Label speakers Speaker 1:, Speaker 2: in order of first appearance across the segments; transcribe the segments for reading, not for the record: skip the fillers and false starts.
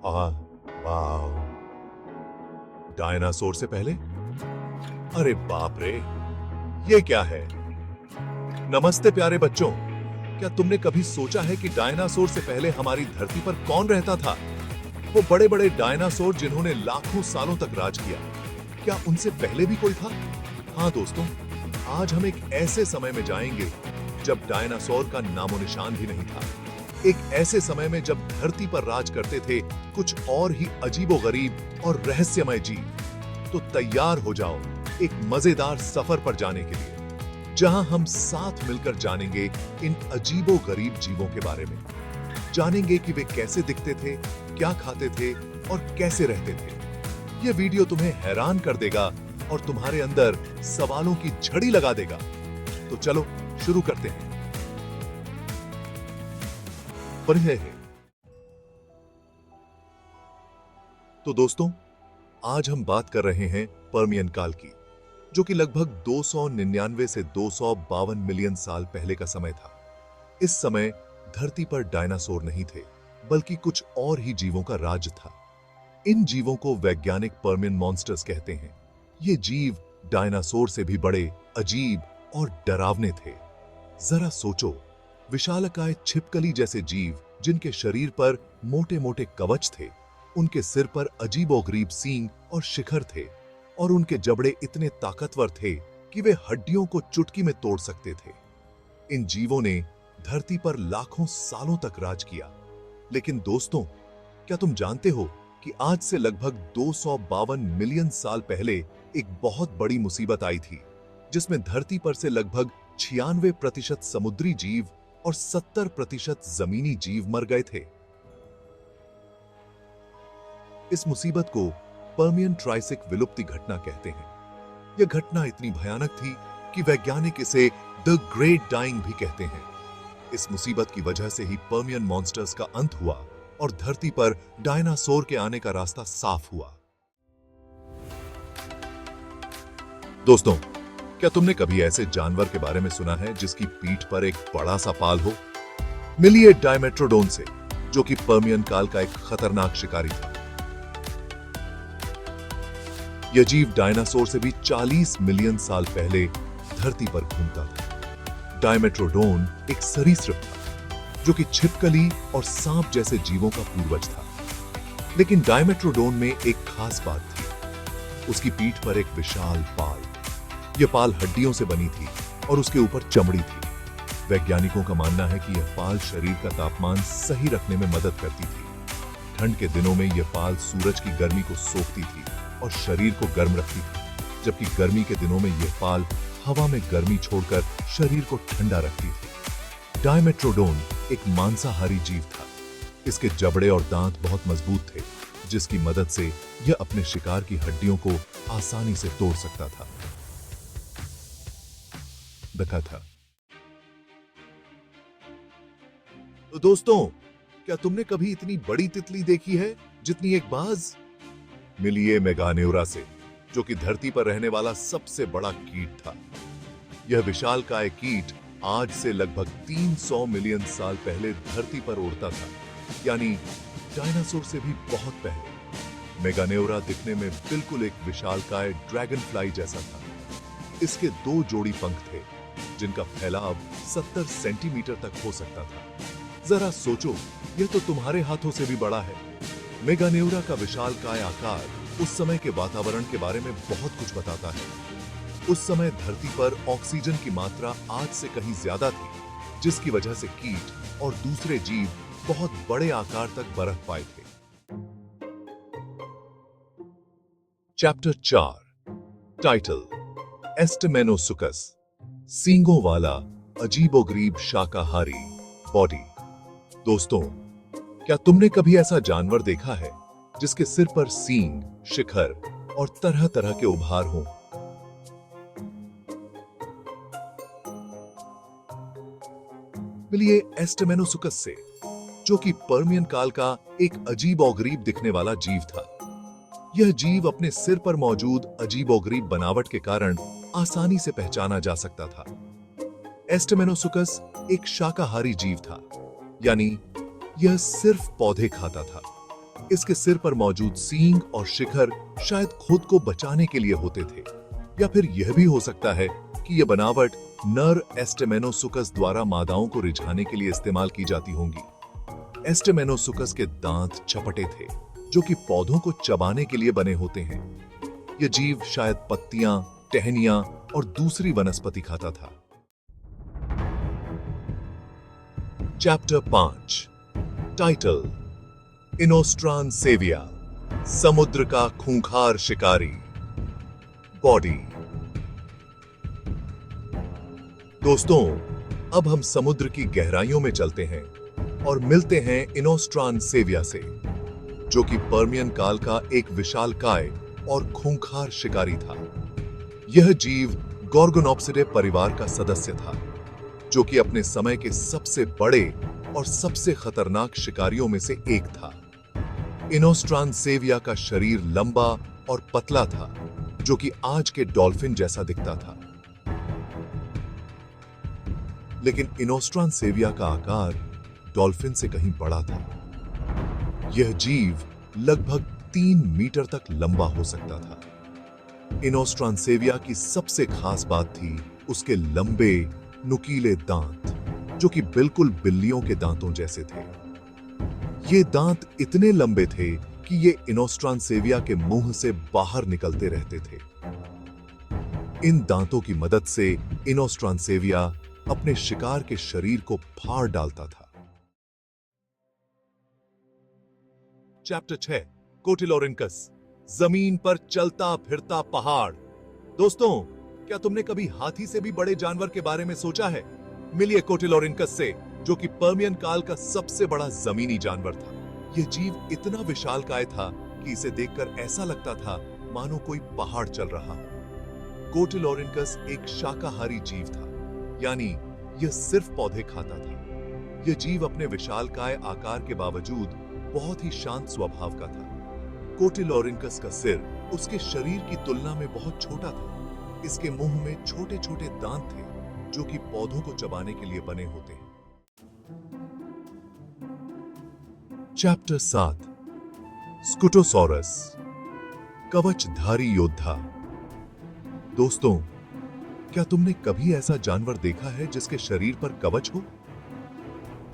Speaker 1: आ, वाव, dinosaur से पहले? अरे बाप रे, ये क्या है? नमस्ते प्यारे बच्चों, क्या तुमने कभी सोचा है कि डायनासोर से पहले हमारी धरती पर कौन रहता था? वो बड़े बड़े डायनासोर जिन्होंने लाखों सालों तक राज किया, क्या उनसे पहले भी कोई था? हाँ दोस्तों, आज हम एक ऐसे समय में जाएंगे जब डायनासोर का नामो निशान भी नहीं था। एक ऐसे समय में जब धरती पर राज करते थे कुछ और ही अजीबोगरीब और रहस्यमय जीव। तो तैयार हो जाओ एक मजेदार सफर पर जाने के लिए, जहां हम साथ मिलकर जानेंगे इन अजीबोगरीब जीवों के बारे में। जानेंगे कि वे कैसे दिखते थे, क्या खाते थे और कैसे रहते थे। यह वीडियो तुम्हें हैरान कर देगा और तुम्हारे अंदर सवालों की झड़ी लगा देगा। तो चलो शुरू करते हैं। परिचय है। तो दोस्तों, आज हम बात कर रहे हैं पर्मियन काल की, जो कि लगभग 299 से 252 मिलियन साल पहले का समय था। इस समय धरती पर डायनासोर नहीं थे, बल्कि कुछ और ही जीवों का राज था। इन जीवों को वैज्ञानिक पर्मियन मॉन्स्टर्स कहते हैं। ये जीव डायनासोर से भी बड़े, अजीब और डरावने थे। जरा सोचो, विशालकाय छिपकली जैसे जीव जिनके शरीर पर मोटे-मोटे कवच थे, उनके सिर पर अजीबोगरीब सींग और शिखर थे, और उनके जबड़े इतने ताकतवर थे कि वे हड्डियों को चुटकी में तोड़ सकते थे। इन जीवों ने धरती पर लाखों सालों तक राज किया। लेकिन दोस्तों, क्या तुम जानते हो कि आज से लगभग 252 मिलियन साल पहले एक बहुत बड़ी मुसीबत आई थी, जिसमें धरती पर से लगभग 96% समुद्री जीव और 70% जमीनी जीव मर गए थे। इस मुसीबत को पर्मियन ट्राइसिक विलुप्ति घटना कहते हैं। यह घटना इतनी भयानक थी कि वैज्ञानिक इसे द ग्रेट डाइंग भी कहते हैं। इस मुसीबत की वजह से ही पर्मियन मॉन्स्टर्स का अंत हुआ और धरती पर डायनासोर के आने का रास्ता साफ हुआ। दोस्तों, क्या तुमने कभी ऐसे जानवर के बारे में सुना है जिसकी पीठ पर एक बड़ा सा पाल हो? मिलिए डायमेट्रोडोन से, जो कि पर्मियन काल का एक खतरनाक शिकारी था। यह जीव डायनासोर से भी 40 मिलियन साल पहले धरती पर घूमता था। डायमेट्रोडोन एक सरीसृप था, जो कि छिपकली और सांप जैसे जीवों का पूर्वज था। लेकिन डायमेट्रोडोन में एक खास बात थी। उसकी पीठ पर एक विशाल पाल। यह पाल हड्डियों से बनी थी और उसके ऊपर चमड़ी थी। वैज्ञानिकों का मानना है कि यह पाल शरीर का तापमान सही रखने में मदद करती थी। ठंड के दिनों में यह पाल सूरज की गर्मी को सोखती थी और शरीर को गर्म रखती थी, जबकि गर्मी के दिनों में यह पाल हवा में गर्मी छोड़कर शरीर को ठंडा रखती थी। डायमेट्रोडोन एक मांसाहारी जीव था। इसके जबड़े और दांत बहुत मजबूत थे, जिसकी मदद से यह अपने शिकार की हड्डियों को आसानी से तोड़ सकता था। तो दोस्तों, क्या तुमने कभी इतनी बड़ी तितली देखी है जितनी एक बाज? मिलिए मेगान्यूरा से, जो कि धरती पर रहने वाला सबसे बड़ा कीट था। यह विशालकाय कीट आज से लगभग 300 मिलियन साल पहले धरती पर उड़ता था, यानी डायनासोर से भी बहुत पहले। मेगान्यूरा दिखने में बिल्कुल एक विशालकाय ड्रैगन फ्लाई जैसा था। इसके 2 जोड़ी पंख थे, जिनका फैलाव 70 सेंटीमीटर तक हो सकता था। जरा सोचो, यह तो तुम्हारे हाथों से भी बड़ा है। मेगान्यूरा का विशालकाय आकार उस समय के वातावरण के बारे में बहुत कुछ बताता है। उस समय धरती पर ऑक्सीजन की मात्रा आज से कहीं ज्यादा थी, जिसकी वजह से कीट और दूसरे जीव बहुत बड़े आकार तक बरत पाए थे। चैप्टर 4, टाइटल एस्टेमेनोसुकस, सींगों वाला अजीबोगरीब शाकाहारी बॉडी। दोस्तों, क्या तुमने कभी ऐसा जानवर देखा है जिसके सिर पर सींग, शिखर और तरह तरह के उभार हों? मिलिए एस्टेमेनोसुकस से, जो कि पर्मियन काल का एक अजीबोगरीब दिखने वाला जीव था। यह जीव अपने सिर पर मौजूद अजीबोगरीब बनावट के कारण आसानी से पहचाना जा सकता था। एस्टेमेनोसुकस एक शाकाहारी जीव था, यानी यह सिर्फ पौधे खाता था। इसके सिर पर मौजूद सींग और शिखर शायद खुद को बचाने के लिए होते थे, या फिर यह भी हो सकता है कि यह बनावट नर एस्टेमेनोसुकस द्वारा मादाओं को रिझाने के लिए इस्तेमाल की जाती होंगी। एस्टेमेनोसुकस के दांत चपटे थे, जो कि पौधों को चबाने के लिए बने होते हैं। यह जीव शायद पत्तियां, टहनियां और दूसरी वनस्पति खाता था। चैप्टर 5 टाइटल इनोस्ट्रानसेविया, समुद्र का खूंखार शिकारी। बॉडी। दोस्तों, अब हम समुद्र की गहराइयों में चलते हैं और मिलते हैं इनोस्ट्रानसेविया से, जो कि पर्मियन काल का एक विशालकाय और खूंखार शिकारी था। यह जीव गोर्गोनॉप्सिडे परिवार का सदस्य था, जो कि अपने समय के सबसे बड़े और सबसे खतरनाक शिकारियों में से एक था। इनोस्ट्रानसेविया का शरीर लंबा और पतला था, जो कि आज के डॉल्फिन जैसा दिखता था। लेकिन इनोस्ट्रानसेविया का आकार डॉल्फिन से कहीं बड़ा था। यह जीव लगभग 3 मीटर तक लंबा हो सकता था। इनोस्ट्रानसेविया की सबसे खास बात थी उसके लंबे, नुकीले दांत, जो कि बिल्कुल बिल्लियों के दांतों जैसे थे। ये दांत इतने लंबे थे कि ये इनोस्ट्रानसेविया के मुंह से बाहर निकलते रहते थे। इन दांतों की मदद से इनोस्ट्रानसेविया अपने शिकार के शरीर को फाड़ डालता था। चैप्टर 6 कोटिलोरिंकस, जमीन पर चलता फिरता पहाड़। दोस्तों, क्या तुमने कभी हाथी से भी बड़े जानवर के बारे में सोचा है? मिलिए कोटिलोरिंकस से, जो कि पर्मियन काल का सबसे बड़ा जमीनी जानवर था। यह जीव इतना विशालकाय था कि इसे देखकर ऐसा लगता था मानो कोई पहाड़ चल रहा हो। कोटिलोरिंकस एक शाकाहारी जीव था, यानी यह सिर्फ पौधे खाता था। यह जीव अपने विशालकाय आकार के बावजूद बहुत ही शांत स्वभाव का था। कोटिलोरिंकस का सिर उसके शरीर की तुलना में बहुत छोटा था। इसके मुंह में छोटे छोटे दांत थे, जो कि पौधों को चबाने के लिए बने होते हैं। चैप्टर 7 स्कूटोसॉरस, कवचधारी योद्धा। दोस्तों, क्या तुमने कभी ऐसा जानवर देखा है जिसके शरीर पर कवच हो?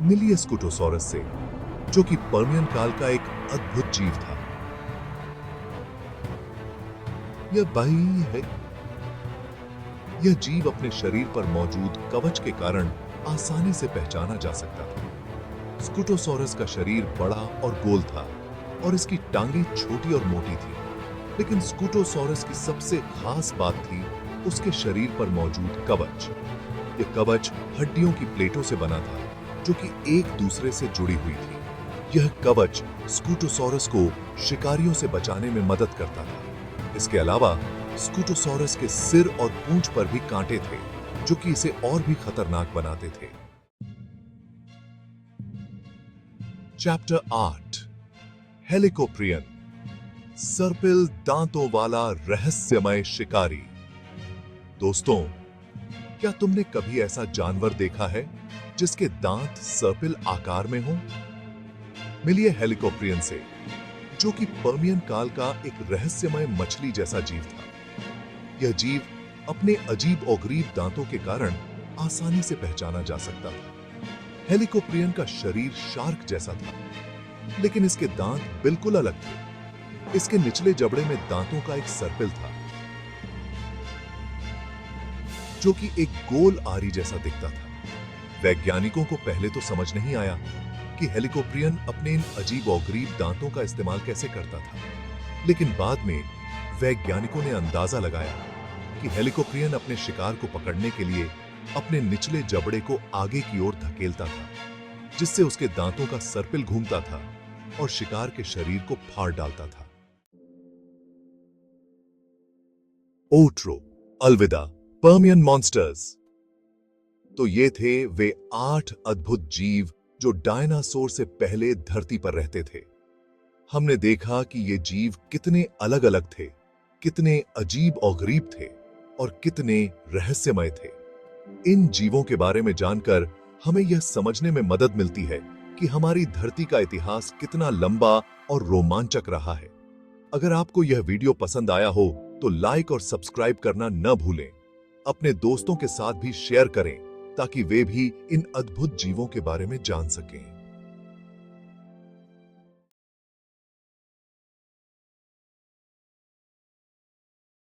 Speaker 1: मिलिए स्कूटोसॉरस से, जो कि पर्मियन काल का एक अद्भुत जीव था। यह भाई है। यह जीव अपने शरीर पर मौजूद कवच के कारण आसानी से पहचाना जा सकता था। स्कूटोसॉरस का शरीर बड़ा और गोल था और इसकी टांगें छोटी और मोटी थी। लेकिन स्कूटोसॉरस की सबसे खास बात थी उसके शरीर पर मौजूद कवच। यह कवच हड्डियों की प्लेटों से बना था, जो कि एक दूसरे से जुड़ी हुई थी। यह कवच स्कूटोसॉरस को शिकारियों से बचाने में मदद करता था। इसके अलावा स्कूटोसॉरस के सिर और पूंछ पर भी कांटे थे, जो कि इसे और भी खतरनाक बनाते थे। चैप्टर 8 हेलिकोप्रियन, सर्पिल दांतों वाला रहस्यमय शिकारी। दोस्तों, क्या तुमने कभी ऐसा जानवर देखा है जिसके दांत सर्पिल आकार में हो? मिलिए हेलिकोप्रियन से, जो कि पर्मियन काल का एक रहस्यमय मछली जैसा जीव था। यह जीव अपने अजीब और गरीब दांतों के कारण आसानी से पहचाना जा सकता था। हेलिकोप्रियन का शरीर शार्क जैसा था, लेकिन इसके दांत बिल्कुल अलग थे। इसके निचले जबड़े में दांतों का एक सर्पिल था, जो कि एक गोल आरी जैसा दिखता था। वैज्ञानिकों को पहले तो समझ नहीं आया कि हेलिकोप्रियन अपने इन अजीब और गरीब दांतों का इस्तेमाल कैसे करता था, लेकिन बाद में वैज्ञानिकों ने अंदाजा लगाया कि हेलिकोप्रियन अपने शिकार को पकड़ने के लिए अपने निचले जबड़े को आगे की ओर धकेलता था, जिससे उसके दांतों का सर्पिल घूमता था और शिकार के शरीर को फाड़ डालता था। ओट्रो, अलविदा, पर्मियन मॉन्स्टर्स। तो ये थे वे 8 अद्भुत जीव जो डायनासोर से पहले धरती पर रहते थे। हमने देखा कि ये जीव कितने अलग अलग थे, कितने अजीब और गरीब थे और कितने रहस्यमय थे। इन जीवों के बारे में जानकर हमें यह समझने में मदद मिलती है कि हमारी धरती का इतिहास कितना लंबा और रोमांचक रहा है। अगर आपको यह वीडियो पसंद आया हो तो लाइक और सब्सक्राइब करना न भूलें। अपने दोस्तों के साथ भी शेयर करें ताकि वे भी इन अद्भुत जीवों के बारे में जान सकें।